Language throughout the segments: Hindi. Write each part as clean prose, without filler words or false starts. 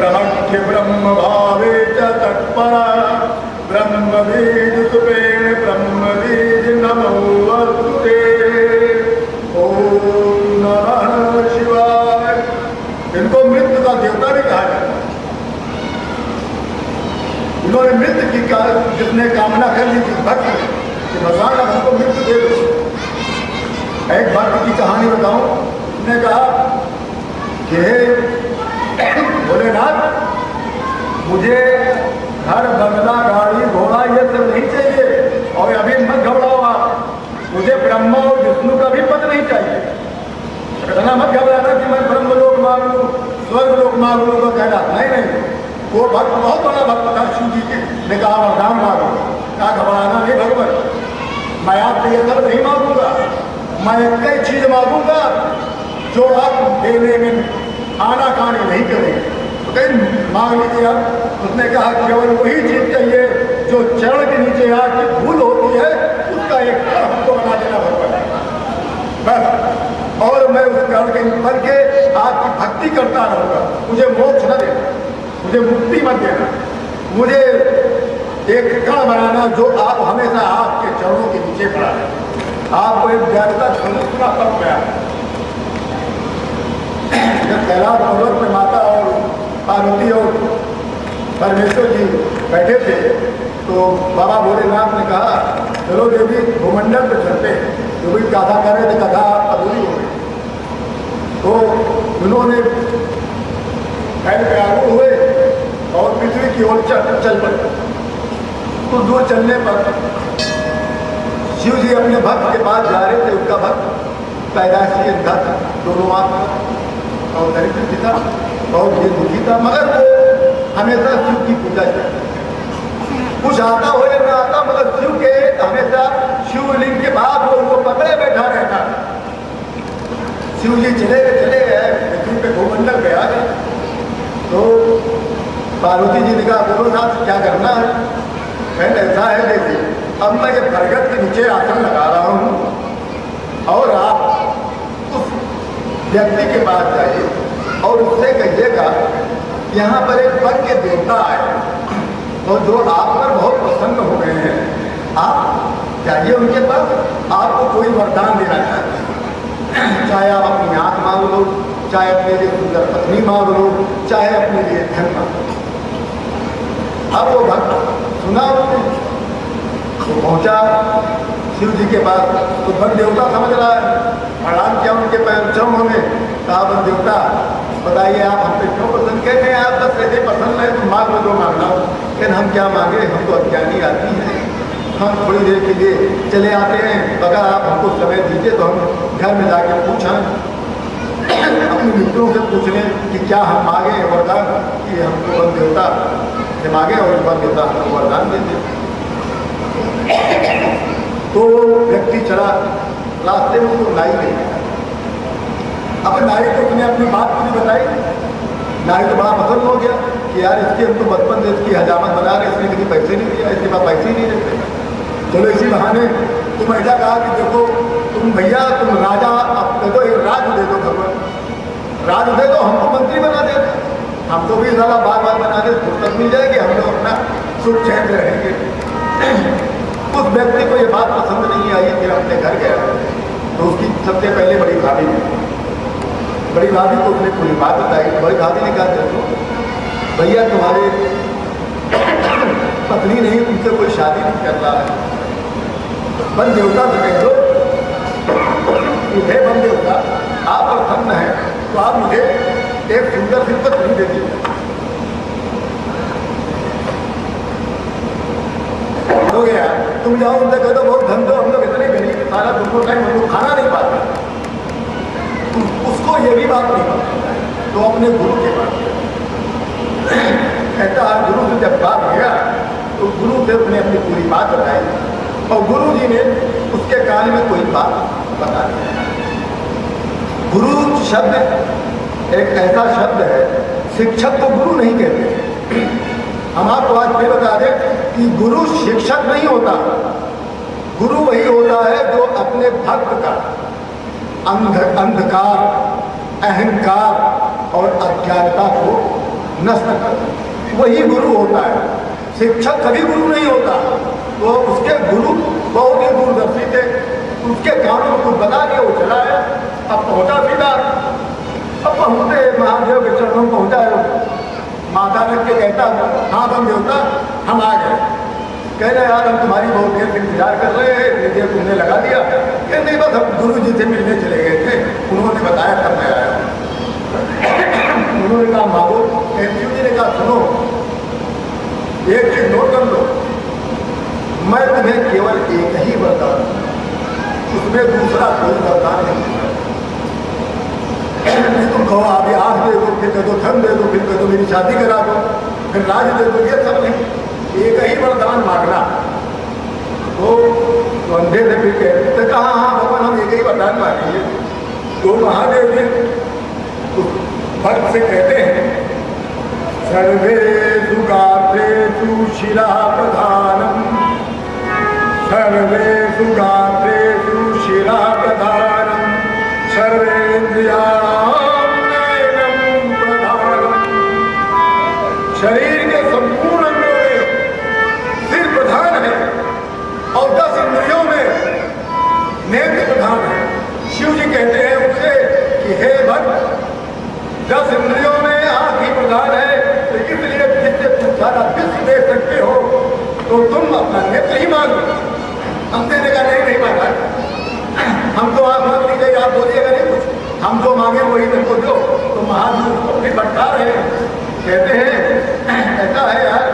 ब्रह्मण्य ब्रह्म भावे च तत्परा ब्रह्मवीद सुपेण ब्रह्मवीद नमोस्तुते। ओम नमः शिवाय। इनको मृत्यु का देवता भी कहा जाता है। उन्होंने मृत्यु की जिसने कामना कर ली थी भक्त ने कि भगवान अब हमको मृत्यु दे दो। एक भक्त की कहानी बताऊं। उसने कहा कि भोलेनाथ, मुझे घर बंगला गाड़ी घोड़ा ये सब नहीं चाहिए और अभी मत घबराओ आप, मुझे ब्रह्मा और विष्णु का भी पद नहीं चाहिए। कहना मत घबराना कि मैं ब्रह्मलोक मांग लूँ स्वर्ग लोक मांग लूँ तो कहना नहीं। वो भक्त बहुत बड़ा भक्त था शिव जी के। ने कहा वरदान मांगो। कहा घबराना नहीं भगवान, मैं आपसे ये सब नहीं मांगूंगा, मैं एक ही चीज मांगूंगा जो आप देने में आनाकानी नहीं करेंगे। तो कहीं मांग लीजिए आप। उसने कहा केवल वही चीज चाहिए जो चरण के नीचे आके भूल होती है उसका एक कण हमको बना देना भगवान बस, और मैं उस कण के बन के आपकी भक्ति करता रहूंगा। मुझे मोक्ष न देना, मुझे मुक्ति मत देना, मुझे एक कण बनाना जो आप हमेशा आपके चरणों के नीचे खड़ा है। आपको एक ज्ञानता सुना तब गया जब कैलाश पर्वत में माता और पार्वती और परमेश्वर जी बैठे थे तो बाबा भोलेनाथ ने कहा चलो देवी भूमंडल पे चलते हैं। जो भी कथा कर रहे थे कथा अधूरी हो गई तो उन्होंने पैर पे आगू हुए और पृथ्वी की ओर चल पड़े। कुछ दूर चलने पर शिव जी अपने भक्त के पास जा रहे थे। उनका भक्त पैदाइशी अंधा था, दोनों आंख और दरिद्र था और ये दुखी था, मगर वो हमेशा शिव की पूजा करता। कुछ आता हो या ना आता मगर शिव के हमेशा शिवलिंग के बाद वो उनको पकड़े बैठा रहता। शिव जी चले गए पृथ्वी पे भूमंडल पे आ गए तो पार्वती जी ने कहा भोलेनाथ क्या करना है। मैंने ऐसा है देखिए, अब मैं ये बरगद के नीचे आसन लगा रहा हूँ और आप उस व्यक्ति के पास जाइए और उससे कहिएगा यहाँ पर एक वन के देवता आए और जो आप पर बहुत प्रसन्न हो गए हैं, आप जाइए उनके पास, आपको कोई वरदान देना चाहते हैं। चाहे आप अपनी आँख मांग लो, चाहे अपने लिए सुंदर पत्नी मांग लो, चाहे अपने लिए धन मांग लो। अब वो भक्त सुना उसने तो पहुंचा शिव जी के पास। तो वन देवता समझ रहा है, प्रणाम किया उनके चरणों में। कहा वन देवता बताइए आप हम पे क्यों पसंद कहते हैं, आप बस ऐसे पसंद है तो मांग लो जो मांगना हो। लेकिन हम क्या मांगे, हम तो अज्ञानी आदमी हैं, हम थोड़ी देर के लिए चले आते हैं, अगर आप हमको समय दीजिए तो हम घर में जाके पूछें, अपनी मित्रों से पूछ लें कि क्या हम मांगे वरदान, कि हमको वन देवता से मांगे और वन देवता हमको वरदान देते। तो व्यक्ति चला, रास्ते में उसको नाई नहीं मिला। अब नाई को उसने अपनी बात पूरी बताई। नाई तो बड़ा पसंद हो गया कि यार इसके हम तो बचपन से इसकी हजामत बना रहे, इसने कभी पैसे नहीं दिया, इसके पास पैसे ही नहीं देते। चलो इसी बहाने तुम ऐसा कहा कि देखो तुम भैया तुम राजा अब दे दो, एक राज दे दो, भगवान राज दे दो, हमको मंत्री बना देते, हमको भी ज़्यादा बार बार बना दे, फुर्सत मिल जाएगी, हम लोग अपना सुख चैन से रहेंगे। उस व्यक्ति को ये बात पसंद नहीं आई, फिर अपने घर गया तो उसकी सबसे पहले बड़ी भाभी को उसने पूरी बात बताई। बड़ी भाभी ने कहा देखो भैया तुम्हारे पत्नी नहीं, तुमसे कोई शादी नहीं कर रहा है, वन देवता से कह दो हे वन देवता आप प्रसन्न हैं तो आप मुझे एक सुंदर सी पत्नी दे दीजिए। हो गया, तुम जाओ उनसे कह दो बहुत धन दो, हम लोग इतने गरीब सारा तुमको टाइम हम लोग खाना नहीं पाते। उसको ये भी बात नहीं पता तो अपने गुरु के पास कहता गुरु से जब बात गया तो गुरु से उसने अपनी पूरी बात बताई और गुरु जी ने उसके कान में कोई बात बता दी। गुरु शब्द एक ऐसा शब्द है, शिक्षक को गुरु नहीं कहते। हम आपको आज फिर बता दें कि गुरु शिक्षक नहीं होता, गुरु वही होता है जो अपने भक्त का अंधकार, अहंकार और अज्ञानता को नष्ट कर, वही गुरु होता है। शिक्षक कभी गुरु नहीं होता। तो उसके गुरु बहुत ही दूरदर्शी थे, उसके कानों को बता के वो चला है। अब पहुंचा सीधा, अब पहुंचते महादेव के चरणों पहुंचा, माथा रख के कहता हाँ बम देवता हम आ गए। कह रहे यार हम तुम्हारी बहुत देर से इंतजार कर रहे हैं, इतनी देर तुमने लगा दिया। कह नहीं बस हम गुरु जी से मिलने चले गए थे, उन्होंने बताया तब मैं आया। उन्होंने कहा मांगो। शिव जी ने कहा सुनो, एक चीज नोट कर लो, मैं तुम्हें केवल एक ही वरदान, उसमें दूसरा कोई वरदान नहीं। तुम कहो आप आँख दे दो, फिर कह दो धन दे दो, फिर कह दो मेरी शादी करा दो, फिर राज दे दो, ये सब नहीं, एक ही वरदान मांगना। तो अंधे से फिर कहते कहा हाँ भगवान हम एक ही वरदान मांगेंगे। तो महादेव जी भक्त से कहते हैं सर्वेषु गात्रेषु शिला प्रधानम, सर्वेषु गात्रेषु शिला प्रधानम, सर्वेन्द्रियाणां नयनं प्रधानम। शरीर के संपूर्ण अंगों में सिर प्रधान है और 10 इंद्रियों में नेत्र प्रधान है। शिव जी कहते हैं उसे कि हे भक्त, 10 इंद्रियों में आँख ही प्रधान है, तो इसलिए जिससे तुम सारा विश्व दे सकते हो तो तुम अपना नेत्र ही मांगो। हम देने का नहीं मांगा, हम तो आप मांग लीजिए, आप बोलिएगा नहीं कुछ, हम जो मांगे वही तुमको दो। तो महादेव को भी भटका रहे हैं, कहते हैं ऐसा है यार,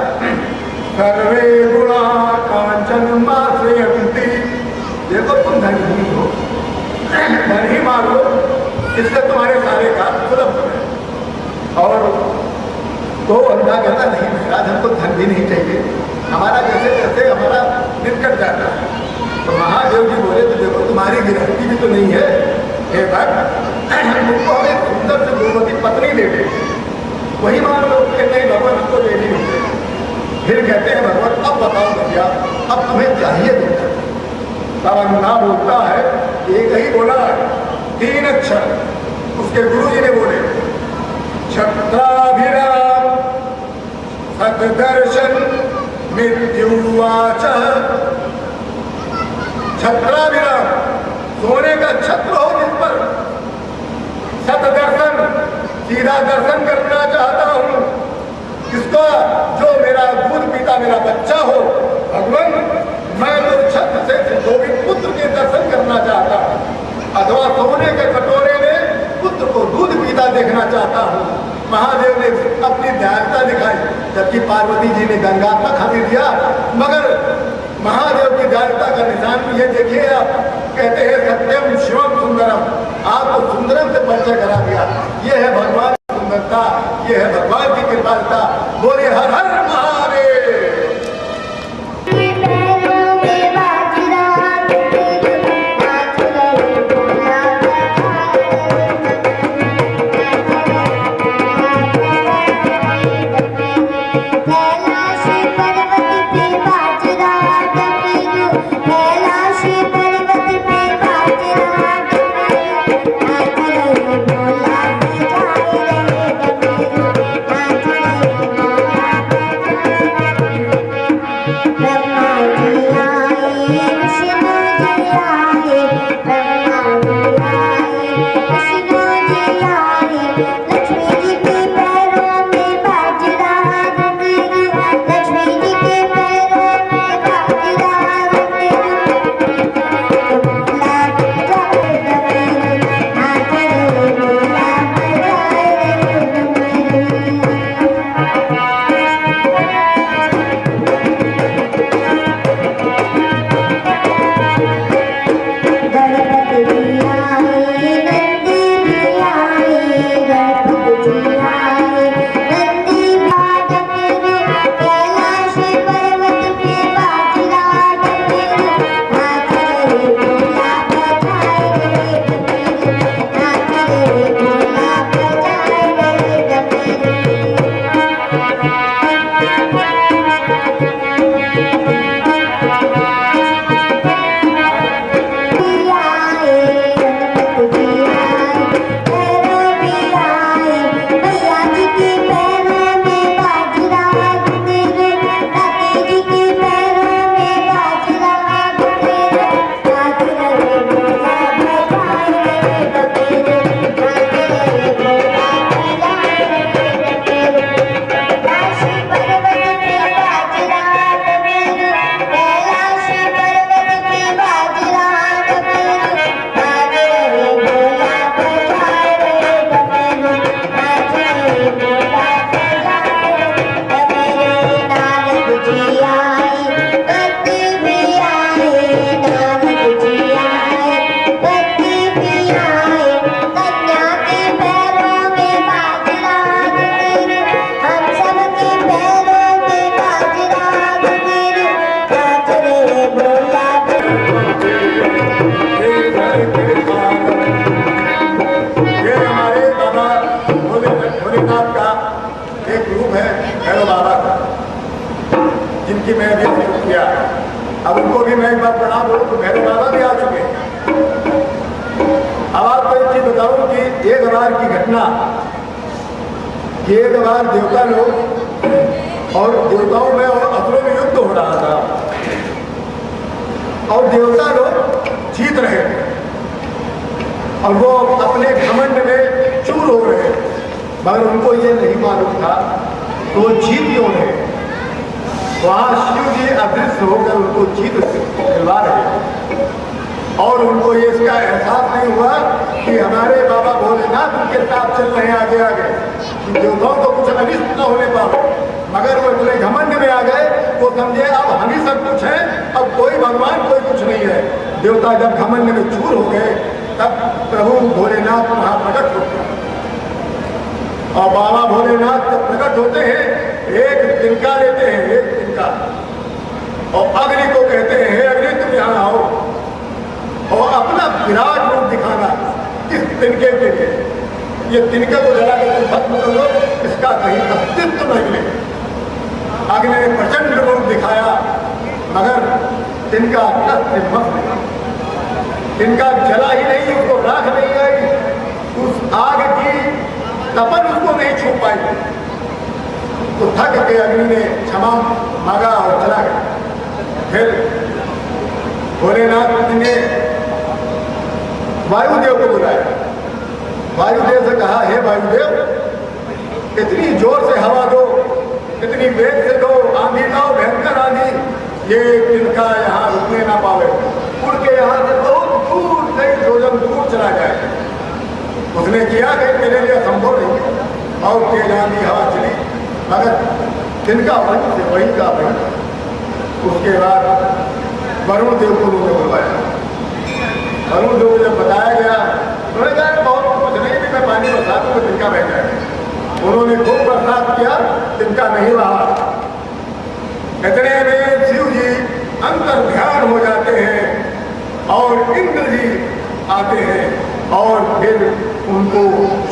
सर्वे गुणा कांचन माश्रयन्ति, देखो तुम धनी हो, धन ही मांगो, इससे तुम्हारे सारे काम सुलभ होंगे। और तो अंधा कहता नहीं महाराज हमको धन भी नहीं चाहिए, हमारा जैसे जैसे हमारा निकट जाता है। तो महादेव जी बोले तो देखो तुम्हारी गिरफ्ती भी तो नहीं है, हे भक्त तुमको हमें सुंदर से गुणवती पत्नी दे दे, वही मान लो कि नहीं भगवान हमको दे नहीं होते। फिर कहते हैं भगवान अब बताओ भैया अब तुम्हें चाहिए देता। तब अंधा बोलता है, एक ही बोला है 3 अक्षर, उसके गुरु जी ने बोले छत्राभिराम सतदर्शन मृत्युवाच। छत्राभिराम, सोने का छत्र हो जिस पर, सतदर्शन, सीधा दर्शन करना चाहता हूं किसका, जो मेरा दूध पीता मेरा बच्चा हो। भगवान मैं तो छत्र से सुशोभित पुत्र के दर्शन करना चाहता हूं, अथवा सोने के कटोरे में पुत्र को दूध पीता देखना चाहता हूं। महादेव ने अपनी दयालुता दिखाई, जबकि पार्वती जी ने गंगात्मक हाथी दिया, मगर महादेव की दयालुता का निशान भी ये देखिए आप, कहते हैं सत्यम शिवम सुंदरम, आपको सुंदरम से परिचय करा दिया। ये है भगवान की सुंदरता, ये है भगवान की कृपालुता। बोले हर हर महादेव। बोला भैरव बाबा का, जिनकी मैं अभी जिक्र किया। अब उनको भी मैं एक बार प्रणाम करूँ तो भैरव बाबा भी आ चुके हैं। अब आपको एक चीज बताऊं कि एक बार की घटना कि एक बार देवता लोग और देवताओं में और असुरों में युद्ध हो रहा था और देवता लोग जीत रहे थे और वो अपने घमंड में चूर हो रहे थे, मगर उनको ये नहीं मालूम था तो वो जीत क्यों रहे। वहाँ शिव जी अदृश्य होकर उनको जीत दिलवा रहे और उनको ये इसका एहसास नहीं हुआ कि हमारे बाबा भोलेनाथ उनके साथ चल रहे हैं आगे आगे, देवताओं को कुछ अनिष्ट न होने पाओ। मगर वो इतने घमंड में आ गए, वो समझे अब हम ही सब कुछ हैं, अब कोई भगवान कोई कुछ नहीं है। देवता जब घमंड में चूर हो गए तब प्रभु भोलेनाथ वहाँ प्रकट होते हैं और बाबा भोलेनाथ जब प्रकट होते हैं एक तिनका लेते हैं, एक तिनका, और अग्नि को कहते हैं हे अग्नि तुम यहाँ आओ और अपना विराट रूप दिखाना इस तिनके के लिए। ये तिनके को जला के तुम भस्म कर लो, इसका कहीं अस्तित्व नहीं है। अग्नि ने प्रचंड रूप दिखाया मगर तिनका तिनका जला ही नहीं, उसको राख नहीं आई, उस आग की तपन उसको नहीं छू पाई। तो थक के अग्नि ने क्षमा मांगा और चला गया। फिर भोलेनाथ ने वायुदेव को बुलाया, वायुदेव से कहा हे वायुदेव इतनी जोर से हवा दो, इतनी वेग से दो, आंधी लाओ, भयंकर आंधी, ये तिनका यहाँ रुकने ना पावे, उड़ के यहाँ से बहुत दूर कई योजन दूर चला जाए। उसने किया कि मेरे लिए संभव नहीं, और तेज आंधी हवा चली मगर तिनका वहीं से वहीं का वहीं। उसके बाद वरुण देव को उन्होंने बुलवाया। वरुण देव को जब बताया गया उन्होंने कहा बहुत कुछ नहीं भी मैं पानी बरसा दूँ तिनका बह जाए। उन्होंने खूब बरसात किया, तिनका नहीं रहा। इतने में शिव जी अंतर ध्यान हो जाते हैं और इंद्र जी आते हैं और फिर उनको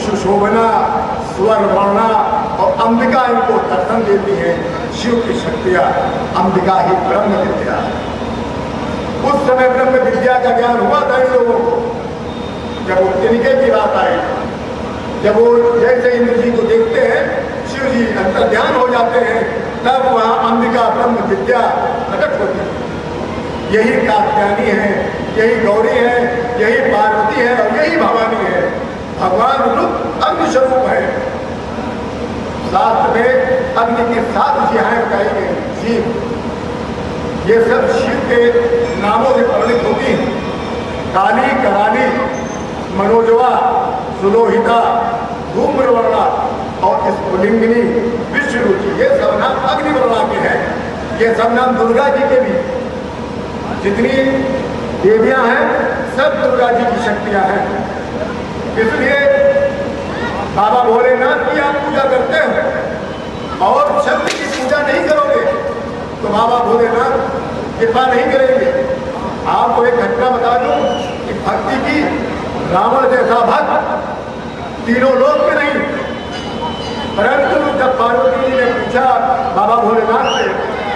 सुशोभना, स्वर वर्णा और अंबिका इनको दर्शन देती है। शिव की शक्तियाँ, अंबिका ही ब्रह्म विद्या। उस समय ब्रह्म विद्या का ज्ञान हुआ था इन लोगों को जब वो तिनके की बात आई। जब वो जैसे इंद्र जी को देखते हैं, शिव जी अंतर ध्यान हो जाते हैं, तब वहाँ अंबिका ब्रह्म विद्या प्रकट होती है। यही कात्यायनी है, यही गौरी है, यही पार्वती है और यही भवानी है। भगवान रूप अग्नि स्वरूप है। शास्त्र में अग्नि की 7 जिहाएं बताई गई। शिव ये सब शिव के नामों से वर्णित होती हैं। काली, कराली, मनोजवा, सुलोहिता, धूम्रवर्णा और स्फुलिंगिनी, विश्वरुचि, ये सब नाम अग्निवर्णा के हैं। ये सब नाम दुर्गा जी के भी। जितनी देवियां हैं सब दुर्गा जी की शक्तियां हैं। इसलिए बाबा भोलेनाथ की आप पूजा करते हो और शक्ति की पूजा नहीं करोगे तो बाबा भोलेनाथ कृपा नहीं करेंगे। आपको एक घटना बता दूं कि भक्ति की रावण जैसा भक्त तीनों लोक में नहीं, परंतु जब पार्वती जी ने पूछा बाबा भोलेनाथ से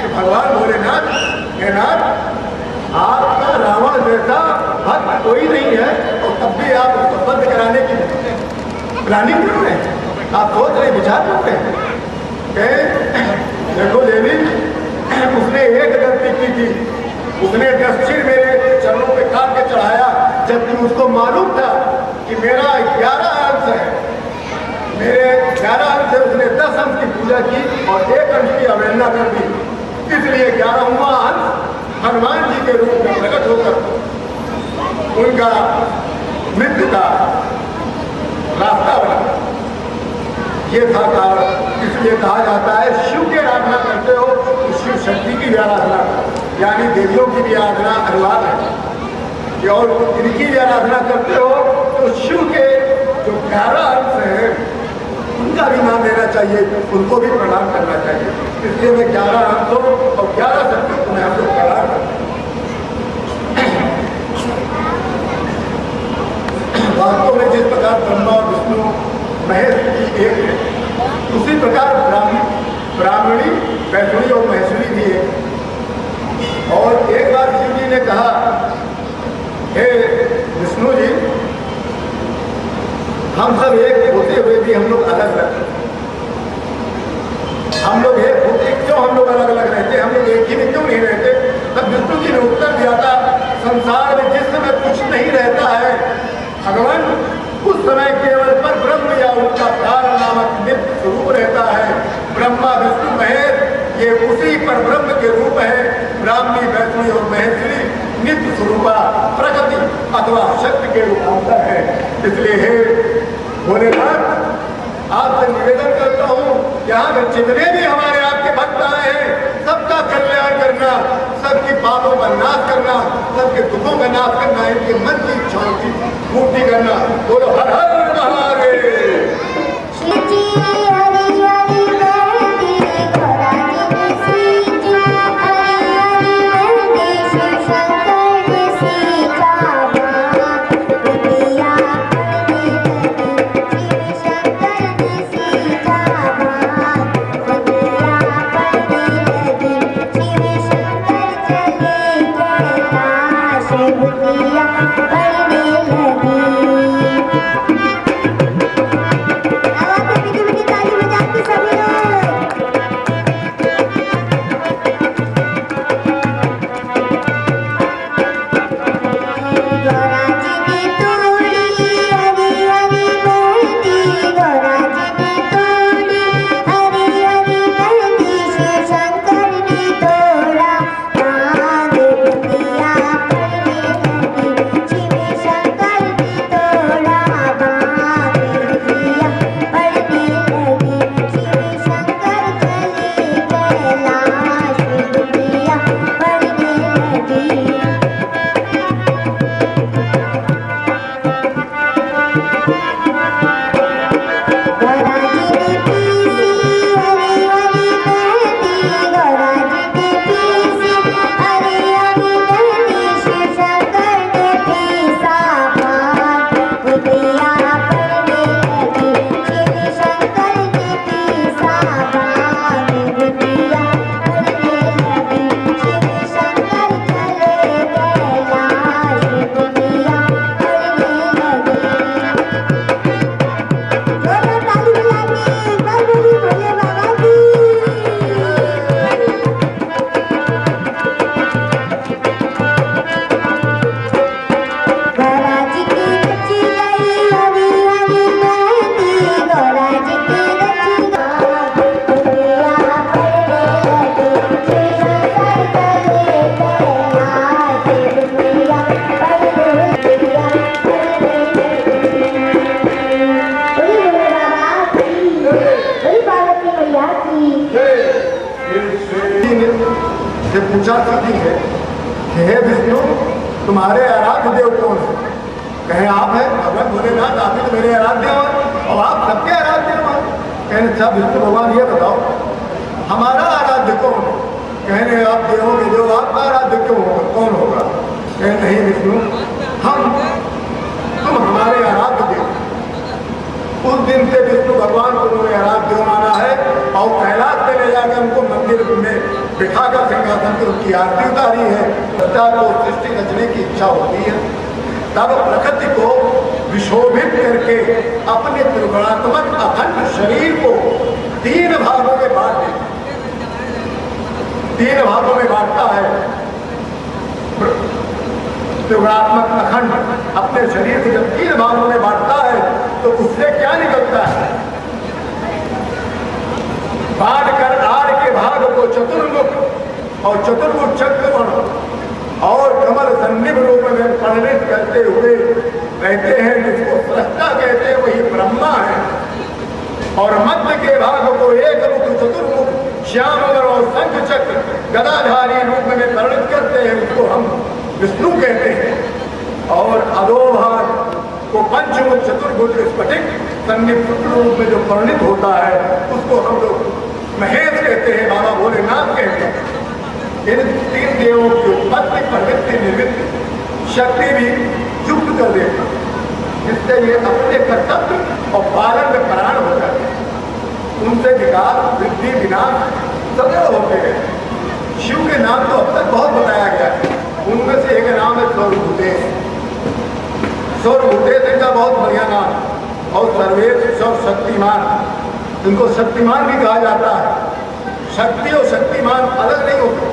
कि भगवान भोलेनाथ हे नाथ आपका रावण जैसा भक्त कोई नहीं है और तब भी आप उसको बंद कराने की प्लानिंग कर रहे हैं, आप सोच रहे विचार कर रहे हैं। देखो देवी, उसने एक गलती की थी, उसने 10 सिर मेरे चरणों पे काट के चढ़ाया, जबकि उसको मालूम था कि मेरा 11 अंश है। मेरे 11 अंश से उसने 10 अंश की पूजा की और 1 अंश की अवहेलना कर दी। इसलिए 11वां अंश हनुमान जी के रूप में प्रकट होकर उनका मृत्यु का रास्ता बना। ये था कारण। इसलिए कहा जाता है शिव की आराधना करते हो तो शिव शक्ति की भी आराधना करो, यानी देवियों की भी आराधना अनिवार्य है। और इनकी भी आराधना करते हो तो शिव के जो 11 अंश हैं उनका भी नाम लेना चाहिए, उनको भी प्रणाम करना चाहिए। इसलिए मैं 11 अंशों और 11 शक्तियों को मैं हम लोग प्रणाम करते हैं। वास्तव में जिस प्रकार ब्रह्मा और विष्णु महेश की एक है, उसी प्रकार हम सब एक होते हुए भी हम लोग अलग रहते हैं। हम लोग एक होते क्यों हम लोग अलग अलग रहते, हम लोग एक ही में क्यों नहीं रहते? तब विष्णु जी ने उत्तर दिया था, संसार में जिस समय कुछ नहीं रहता है भगवान, उस समय केवल पर ब्रह्म या उनका प्यार नामक नित्य स्वरूप रहता है। ब्रह्मा विष्णु महेश ये उसी पर ब्रह्म के रूप है। ब्राह्मी वैष्णवी और महेश्वरी नित्य स्वरूपा प्रकृति अथवा शक्ति के रूपांतर है। इसलिए हे भोलेनाथ, आपसे निवेदन करता हूँ, यहाँ पे जितने भी हमारे आपके भक्त आए हैं, सबका कल्याण करना, सबकी पापों का नाश करना, सबके दुखों का नाश करना, इनके मन की इच्छाओं की पूर्ति करना। बोलो हर हर महादेव। पूछा करती है कि हे विष्णु, तुम्हारे आराध्य देव कौन है? कहे आप हैं भगवान भोलेनाथ, आप ही तो मेरे आराध्य हैं और आप सबके आराध्य हैं। कहने अच्छा विष्णु भगवान ये बताओ हमारा आराध्य कौन है? कहने आप देवों के देव, आपका आराध्य क्यों होगा, कौन होगा? कहे नहीं विष्णु, तुम हमारे आराध्य देव। उस दिन से विष्णु भगवान को उन्होंने आराध्य माना है और कैलाश से ले जाकर उनको मंदिर में बिठाकर सिंहासन पर उनकी आरती उतारी है। सत्ता को सृष्टि रचने की इच्छा होती है, तब प्रकृति को विशोभित करके अपने त्रिगुणात्मक अखंड शरीर को 3 भागों में बांट देता है। 3 भागों में बांटता है। त्रिगुणात्मक अखंड अपने शरीर को जब 3 भागों में बांटता है तो उससे क्या निकलता है? बांट कर आड़ के भाग को चतुर्मुख और चतुर्मुख चक्रवर्ण और कमल सन्निभ रूप में परिणित करते हुए रहते हैं, जिसको सृष्टा कहते हैं, वही ब्रह्मा है। और मध्य के भाग को एक मुख चतुर्मुख श्यामवर और शंख चक्र गदाधारी रूप में परिणित करते हैं, उसको हम विष्णु कहते हैं। और अधोभाग को पंचमुख चतुर्भुज स्फटिक सन्निभ रूप में जो परिणित होता है उसको हम लोग महेश कहते हैं, बाबा भोलेनाथ कहते हैं। इन 3 देवों की उत्पत्ति प्रवृत्ति निवृत्ति शक्ति भी युक्त कर देता, जिससे ये अपने कर्तव्य और पालन में परायण हो जाते हैं। उनसे विकास वृद्धि विनाश सदैव होते हैं। शिव के नाम तो अब तक बहुत बताया गया है, उनमें से एक नाम है सौरभूतेश। सौरभूतेश इनका बहुत बढ़िया नाम। और सर्वेश सर्वशक्तिमान, इनको शक्तिमान भी कहा जाता है। शक्ति और शक्तिमान अलग नहीं होते।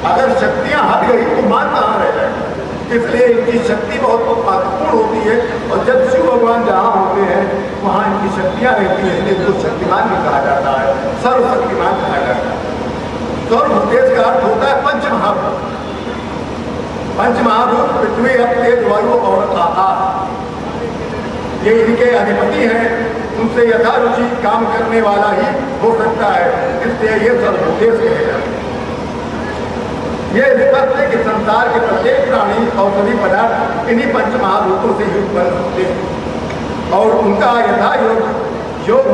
अगर शक्तियां हट गई तो मान कहाँ रह जाएगा। इसलिए इनकी शक्ति बहुत महत्वपूर्ण होती है और जब शिव भगवान जहाँ होते हैं वहाँ इनकी शक्तियाँ रहती हैं, इसलिए इनको शक्तिमान भी कहा जाता है, सर्वशक्तिमान कहा जाता है। सर्वभूतेश का अर्थ होता है पंचमहाभूत। पंचमहाभूत पृथ्वी, अप, तेज, वायु और आकाश, ये इनके अधिपति हैं। उनसे यथारुचि काम करने वाला ही हो सकता है, इसलिए ये सर्वभूतेश कहे जाते हैं। ये स्पष्ट है कि संसार के प्रत्येक प्राणी और सभी पदार्थ इन्हीं पंच महाभूतों से ही उत्पन्न होते हैं और उनका यथा योग